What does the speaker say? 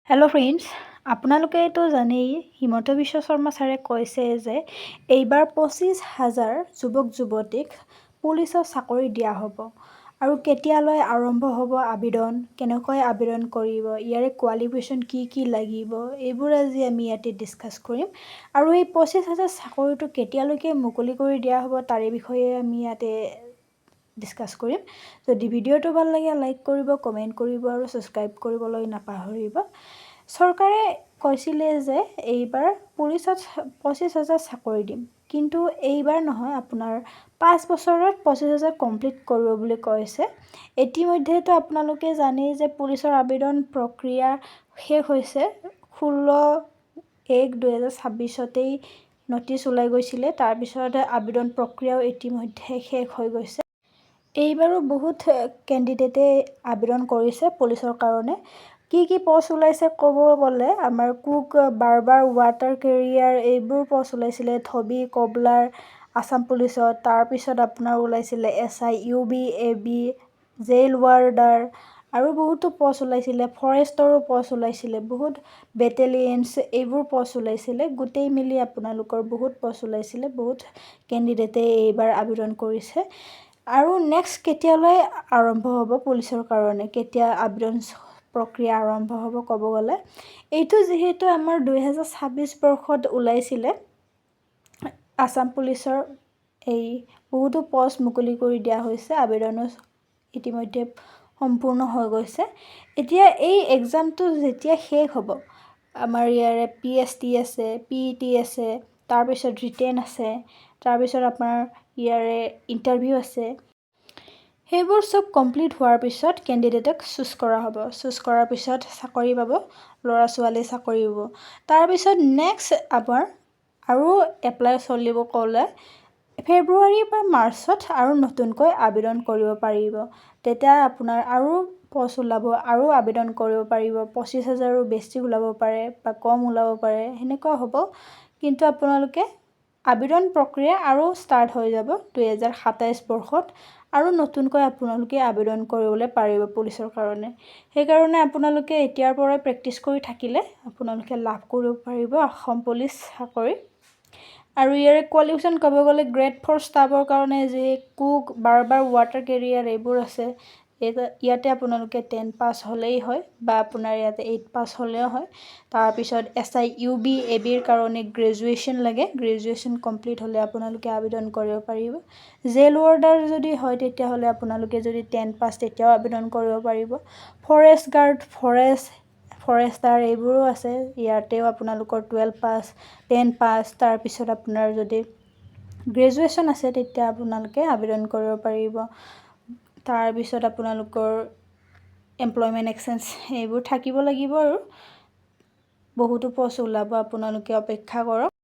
Hello' friends, আপোনালোকেতো জানেই হিমন্ত বিশ্ব শৰ্মা ছাৰে কৈছে যে এইবাৰ 25,000 যুৱক যুৱতীক পুলিচৰ চাকৰি দিয়া হ'ব। আৰু কেতিয়ালৈ আৰম্ভ হ'ব আবেদন, কেনেকৈ আবেদন কৰিব, ইয়াৰে কোৱালিফিকেশ্যন কি লাগিব, এইবোৰ আজি আমি ইয়াতে ডিছকাছ কৰিম। আৰু এই 25,000 চাকৰিটো কেতিয়ালৈকে মুকলি কৰি দিয়া হ'ব তাৰে বিষয়ে আমি ইয়াতে ডিছকাছ কৰিম। যদি ভিডিঅ'টো ভাল লাগে লাইক কৰিব, কমেণ্ট কৰিব আৰু ছাবস্ক্ৰাইব কৰিবলৈ নাপাহৰিব। চৰকাৰে কৈছিলে যে এইবাৰ পুলিচত 25,000 চাকৰি দিম, কিন্তু এইবাৰ নহয়, আপোনাৰ 5 বছৰত 25,000 কমপ্লিট কৰিব বুলি কৈছে। ইতিমধ্যেতো আপোনালোকে জানেই যে পুলিচৰ আবেদন প্ৰক্ৰিয়া শেষ হৈছে। 16/1/2026তেই নটিচ ওলাই গৈছিলে, তাৰপিছত আবেদন প্ৰক্ৰিয়াও ইতিমধ্যে শেষ হৈ গৈছে। এইবাৰো বহুত কেণ্ডিডেটে আবেদন কৰিছে পুলিচৰ কাৰণে। কি পষ্ট ওলাইছে ক'ব গ'লে, আমাৰ কুক, বাৰ্বাৰ, ৱাটাৰ কেৰিয়াৰ এইবোৰ পষ্ট ওলাইছিলে। ধবি, কবলাৰ আছাম পুলিচত, তাৰপিছত আপোনাৰ ওলাইছিলে SI, UB, AB, jail warder আৰু বহুতো পষ্ট ওলাইছিলে। ফৰেষ্টৰো পষ্ট ওলাইছিলে, বহুত বেটেলিয়নছ এইবোৰ পষ্ট ওলাইছিলে। গোটেই মিলি আপোনালোকৰ বহুত পষ্ট ওলাইছিলে, বহুত কেণ্ডিডেটে এইবাৰ আবেদন কৰিছে। আৰু নেক্সট কেতিয়ালৈ আৰম্ভ হ'ব পুলিচৰ কাৰণে, কেতিয়া আবেদন প্ৰক্ৰিয়া আৰম্ভ হ'ব ক'ব গ'লে, এইটো যিহেতু আমাৰ 2026 বৰ্ষত ওলাইছিলে আছাম পুলিচৰ, এই বহুতো পষ্ট মুকলি কৰি দিয়া হৈছে, আবেদনো ইতিমধ্যে সম্পূৰ্ণ হৈ গৈছে। এতিয়া এই এক্সামটো যেতিয়া শেষ হ'ব, আমাৰ ইয়াৰে PST আছে, PET আছে, তাৰপিছত ৰিটেন আছে, তাৰপিছত আপোনাৰ ইয়াৰে ইণ্টাৰভিউ আছে। সেইবোৰ চব কমপ্লিট হোৱাৰ পিছত কেণ্ডিডেটক চুজ কৰা হ'ব। চুজ কৰাৰ পিছত চাকৰি পাব, ল'ৰা ছোৱালী চাকৰি পাব। তাৰপিছত নেক্সট আমাৰ আৰু এপ্লাই চলিব ক'লে ফেব্ৰুৱাৰী বা মাৰ্চত আৰু নতুনকৈ আবেদন কৰিব পাৰিব। তেতিয়া আপোনাৰ আৰু পষ্ট ওলাব, আৰু আবেদন কৰিব পাৰিব। 25,000ৰো বেছি ওলাব পাৰে বা কম ওলাব পাৰে, সেনেকুৱা হ'ব। কিন্তু আপোনালোকে আবেদন প্ৰক্ৰিয়া আৰু ষ্টাৰ্ট হৈ যাব 2027 বৰ্ষত, আৰু নতুনকৈ আপোনালোকে আবেদন কৰিবলৈ পাৰিব পুলিচৰ কাৰণে। সেইকাৰণে আপোনালোকে এতিয়াৰ পৰাই প্ৰেক্টিছ কৰি থাকিলে আপোনালোকে লাভ কৰিব পাৰিব অসম পুলিচ চাকৰি। আৰু ইয়াৰে কোৱালিফিকেশ্যন ক'ব গ'লে গ্ৰেড 4 ষ্টাফৰ কাৰণে যি কুক, বাৰ্বাৰ, ৱাটাৰ কেৰিয়াৰ এইবোৰ আছে, ইয়াতে আপোনালোকে 10 পাছ হ'লেই হয়, বা আপোনাৰ ইয়াতে 8 পাছ হ'লেও হয়। তাৰপিছত SI, UB, ABৰ কাৰণে গ্ৰেজুৱেশ্যন লাগে, গ্ৰেজুৱেশ্যন কমপ্লিট হ'লে আপোনালোকে আবেদন কৰিব পাৰিব। জেইল ৱাৰ্ডাৰ যদি হয় তেতিয়াহ'লে আপোনালোকে যদি 10 পাছ তেতিয়াও আবেদন কৰিব পাৰিব। ফৰেষ্ট গাৰ্ড, ফৰেষ্টাৰ এইবোৰো আছে, ইয়াতেও আপোনালোকৰ 12 পাছ, 10 পাছ, তাৰপিছত আপোনাৰ যদি গ্ৰেজুৱেশ্যন আছে তেতিয়া আপোনালোকে আবেদন কৰিব পাৰিব। তাৰপিছত আপোনালোকৰ এমপ্লয়মেণ্ট এক্সচেঞ্জ এইবোৰ থাকিব লাগিব। আৰু বহুতো পষ্ট ওলাব, আপোনালোকে অপেক্ষা কৰক।